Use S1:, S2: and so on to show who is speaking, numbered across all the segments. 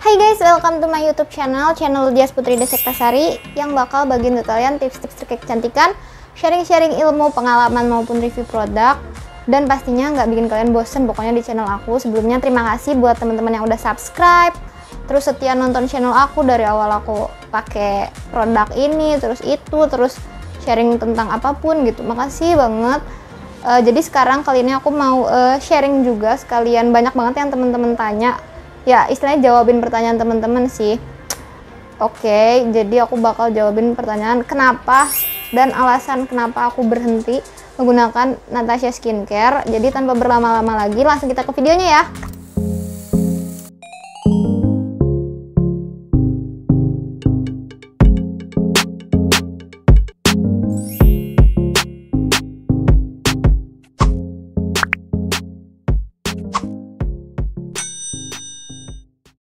S1: Hai guys, welcome to my YouTube channel Dias Putri Desektasari yang bakal bagiin ke kalian tips-tips terkait kecantikan, sharing-sharing ilmu, pengalaman maupun review produk, dan pastinya nggak bikin kalian bosen pokoknya di channel aku. Sebelumnya terima kasih buat teman-teman yang udah subscribe, terus setia nonton channel aku dari awal aku pakai produk ini, terus sharing tentang apapun gitu. Makasih banget. Jadi sekarang kali ini aku mau sharing juga sekalian, banyak banget yang teman-teman tanya. Ya, istilahnya jawabin pertanyaan teman-teman sih. Oke, jadi aku bakal jawabin pertanyaan kenapa dan alasan kenapa aku berhenti menggunakan Natasha Skincare. Jadi tanpa berlama-lama lagi, langsung kita ke videonya ya.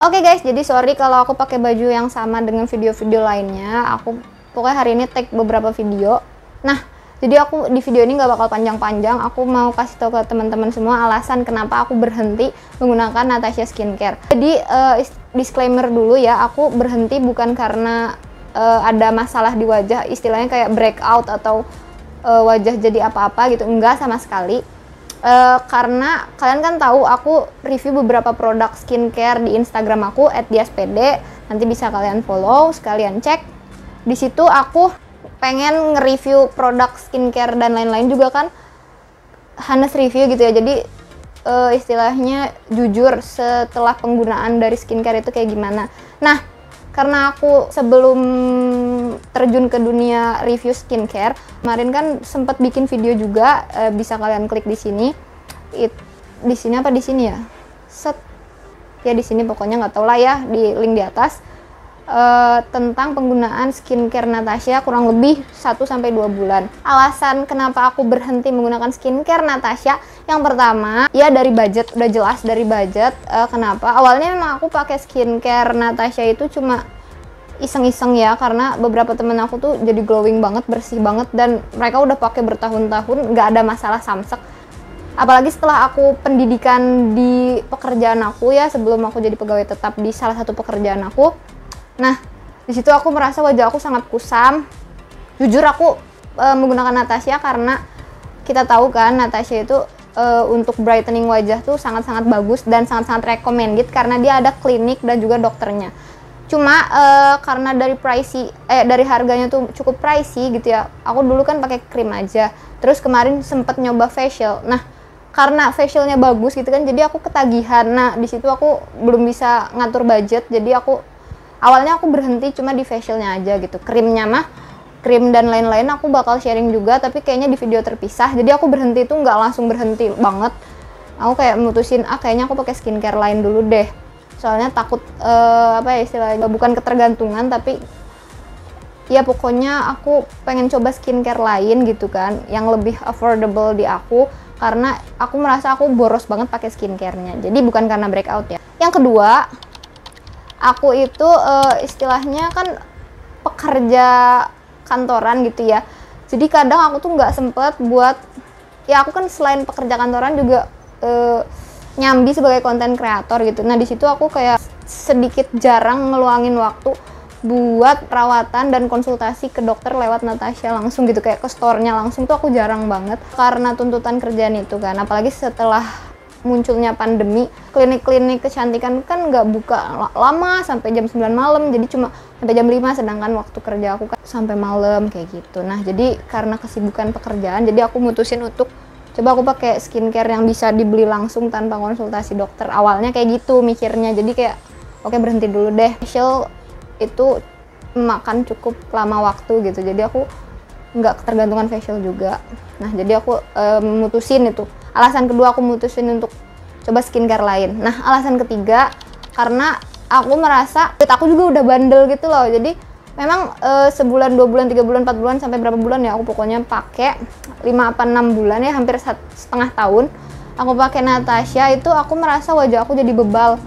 S1: Oke guys, jadi sorry kalau aku pakai baju yang sama dengan video-video lainnya. Aku pokoknya hari ini tag beberapa video. Nah, jadi aku di video ini nggak bakal panjang-panjang. Aku mau kasih tahu ke teman-teman semua alasan kenapa aku berhenti menggunakan Natasha Skincare. Jadi disclaimer dulu ya, aku berhenti bukan karena ada masalah di wajah, istilahnya kayak breakout atau wajah jadi apa-apa gitu. Enggak sama sekali. Karena kalian kan tahu aku review beberapa produk skincare di Instagram aku @diaspd, nanti bisa kalian follow, sekalian cek. Di situ aku pengen nge-review produk skincare dan lain-lain juga kan, honest review gitu ya. Jadi istilahnya jujur setelah penggunaan dari skincare itu kayak gimana. Nah, karena aku sebelum terjun ke dunia review skincare, kemarin kan sempat bikin video juga, bisa kalian klik di sini. Di sini apa di sini ya? Set. Ya di sini pokoknya nggak tau lah ya, di link di atas. Tentang penggunaan skincare Natasha kurang lebih 1-2 bulan. Alasan kenapa aku berhenti menggunakan skincare Natasha, yang pertama ya dari budget, udah jelas dari budget. Kenapa? Awalnya memang aku pakai skincare Natasha itu cuma iseng-iseng ya, karena beberapa temen aku tuh jadi glowing banget, bersih banget, dan mereka udah pakai bertahun-tahun nggak ada masalah samsek. Apalagi setelah aku pendidikan di pekerjaan aku ya, sebelum aku jadi pegawai tetap di salah satu pekerjaan aku. Nah, di situ aku merasa wajah aku sangat kusam. Jujur aku menggunakan Natasha karena kita tahu kan Natasha itu untuk brightening wajah tuh sangat-sangat bagus dan sangat-sangat recommended karena dia ada klinik dan juga dokternya. Cuma karena dari harganya tuh cukup pricey gitu ya. Aku dulu kan pakai krim aja. Terus kemarin sempet nyoba facial. Nah, karena facialnya bagus gitu kan, jadi aku ketagihan. Nah, di situ aku belum bisa ngatur budget. Jadi awalnya aku berhenti cuma di facialnya aja gitu. Krimnya mah, krim dan lain-lain aku bakal sharing juga, tapi kayaknya di video terpisah. Jadi aku berhenti tuh nggak langsung berhenti banget. Aku kayak mutusin, kayaknya aku pakai skincare lain dulu deh. Soalnya takut apa ya istilahnya, bukan ketergantungan tapi ya pokoknya aku pengen coba skincare lain gitu kan, yang lebih affordable di aku, karena aku merasa aku boros banget pakai skincare-nya. Jadi bukan karena breakout ya. Yang kedua, aku itu istilahnya kan pekerja kantoran gitu ya. Jadi kadang aku tuh nggak sempet buat, ya aku kan selain pekerja kantoran juga nyambi sebagai konten kreator gitu. Nah di situ aku kayak sedikit jarang ngeluangin waktu buat perawatan dan konsultasi ke dokter lewat Natasha langsung gitu, kayak ke store-nya langsung tuh aku jarang banget karena tuntutan kerjaan itu kan. Apalagi setelah munculnya pandemi, klinik-klinik kecantikan kan nggak buka lama sampai jam 9 malam, jadi cuma sampai jam 5, sedangkan waktu kerja aku kan sampai malam kayak gitu. Nah jadi karena kesibukan pekerjaan, jadi aku mutusin untuk coba aku pakai skincare yang bisa dibeli langsung tanpa konsultasi dokter. Awalnya kayak gitu mikirnya, jadi kayak oke, berhenti dulu deh. Facial itu makan cukup lama waktu gitu, jadi aku nggak ketergantungan facial juga. Nah jadi aku mutusin itu. Alasan kedua aku mutusin untuk coba skincare lain. Nah alasan ketiga, karena aku merasa kulit aku juga udah bandel gitu loh. Jadi memang sebulan, 2 bulan, 3 bulan, 4 bulan, sampai berapa bulan ya, aku pokoknya pakai 5-6 bulan ya, hampir setengah tahun aku pakai Natasha. Itu aku merasa wajah aku jadi bebal,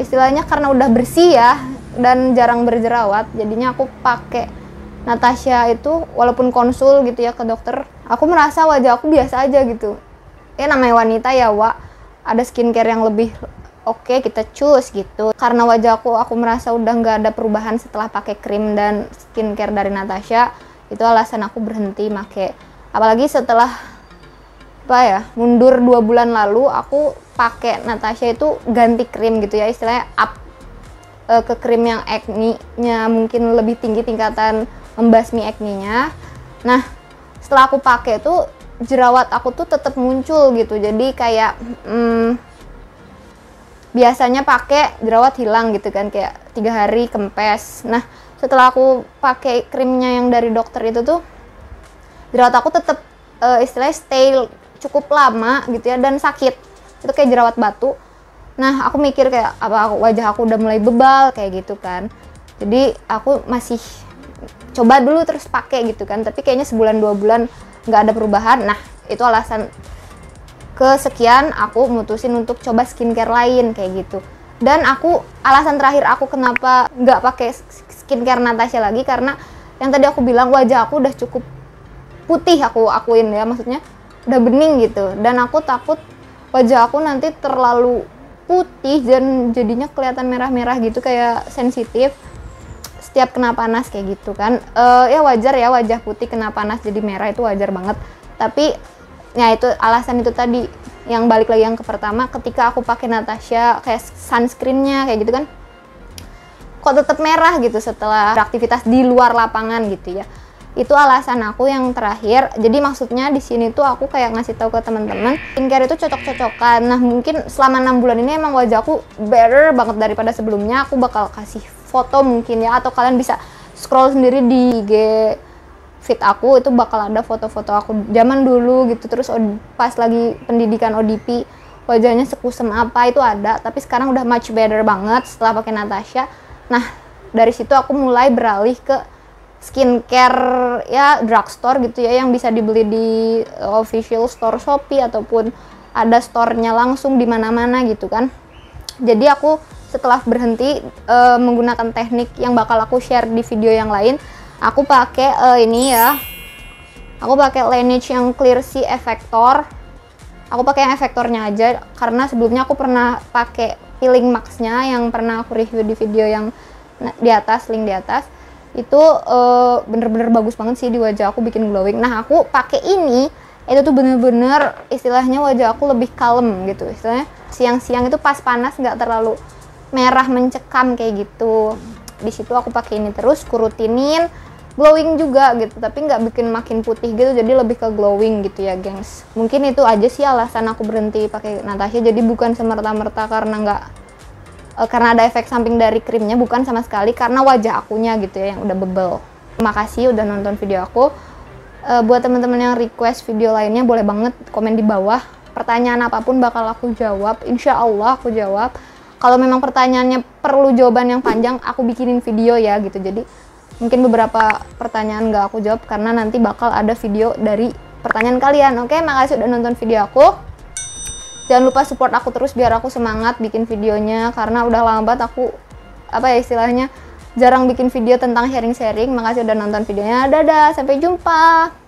S1: istilahnya karena udah bersih ya dan jarang berjerawat. Jadinya aku pakai Natasha itu, walaupun konsul gitu ya ke dokter, aku merasa wajah aku biasa aja gitu. Ya namanya wanita ya, ada skincare yang lebih oke, kita cus gitu. Karena wajahku aku merasa udah nggak ada perubahan setelah pakai krim dan skincare dari Natasha, itu alasan aku berhenti make. Apalagi setelah mundur 2 bulan lalu aku pakai Natasha itu ganti krim gitu ya, istilahnya up ke krim yang acne-nya mungkin lebih tinggi tingkatan membasmi acne-nya. Nah, setelah aku pakai tuh jerawat aku tuh tetap muncul gitu. Jadi kayak biasanya pakai jerawat hilang gitu kan, kayak 3 hari kempes. Nah, setelah aku pakai krimnya yang dari dokter itu tuh jerawat aku tetap istilahnya stay cukup lama gitu ya, dan sakit. Itu kayak jerawat batu. Nah, aku mikir kayak apa wajah aku udah mulai bebal kayak gitu kan. Jadi aku masih coba dulu terus pakai gitu kan, tapi kayaknya sebulan 2 bulan nggak ada perubahan. Nah, itu alasan kesekian aku mutusin untuk coba skincare lain kayak gitu. Dan alasan terakhir aku kenapa nggak pakai skincare Natasha lagi, karena yang tadi aku bilang wajah aku udah cukup putih, aku akuin ya, maksudnya udah bening gitu. Dan aku takut wajah aku nanti terlalu putih dan jadinya kelihatan merah-merah gitu, kayak sensitif setiap kena panas kayak gitu kan. Ya wajar ya wajah putih kena panas jadi merah, itu wajar banget. Tapi ya itu alasan itu tadi, yang balik lagi yang ke pertama, ketika aku pakai Natasha kayak sunscreennya kayak gitu kan, kok tetap merah gitu setelah beraktivitas di luar lapangan gitu ya. Itu alasan aku yang terakhir. Jadi maksudnya di sini tuh aku kayak ngasih tahu ke teman-teman, skincare itu cocok-cocokan. Nah, mungkin selama 6 bulan ini emang wajah aku better banget daripada sebelumnya. Aku bakal kasih foto mungkin ya, atau kalian bisa scroll sendiri di IG feed aku, itu bakal ada foto-foto aku zaman dulu gitu. Terus pas lagi pendidikan ODP, wajahnya sekusem apa itu ada, tapi sekarang udah much better banget setelah pakai Natasha. Nah, dari situ aku mulai beralih ke skincare ya drugstore gitu ya, yang bisa dibeli di official store Shopee ataupun ada store-nya langsung di mana-mana gitu kan. Jadi aku setelah berhenti menggunakan teknik yang bakal aku share di video yang lain, aku pakai ini ya. Aku pakai Laneige yang Clear Sea Effector. Aku pakai yang efektornya aja karena sebelumnya aku pernah pakai peeling max-nya yang pernah aku review di video yang di atas, link di atas. Itu bener-bener bagus banget sih di wajah aku, bikin glowing. Nah, aku pakai ini, itu tuh bener-bener istilahnya wajah aku lebih kalem gitu. Istilahnya siang-siang itu pas panas nggak terlalu merah mencekam kayak gitu. Di situ aku pakai ini terus, kurutinin, glowing juga gitu, tapi nggak bikin makin putih gitu, jadi lebih ke glowing gitu ya, gengs. Mungkin itu aja sih alasan aku berhenti pakai Natasha. Jadi bukan semerta-merta karena ada efek samping dari krimnya, bukan sama sekali, karena wajah akunya gitu ya yang udah bebel. Terima kasih udah nonton video aku. Buat teman-teman yang request video lainnya, boleh banget komen di bawah. Pertanyaan apapun bakal aku jawab, insya Allah aku jawab. Kalau memang pertanyaannya perlu jawaban yang panjang, aku bikinin video ya gitu. Jadi mungkin beberapa pertanyaan nggak aku jawab karena nanti bakal ada video dari pertanyaan kalian. Oke, makasih udah nonton video aku. Jangan lupa support aku terus biar aku semangat bikin videonya, karena udah lama banget aku istilahnya jarang bikin video tentang sharing-sharing. Makasih udah nonton videonya. Dadah, sampai jumpa.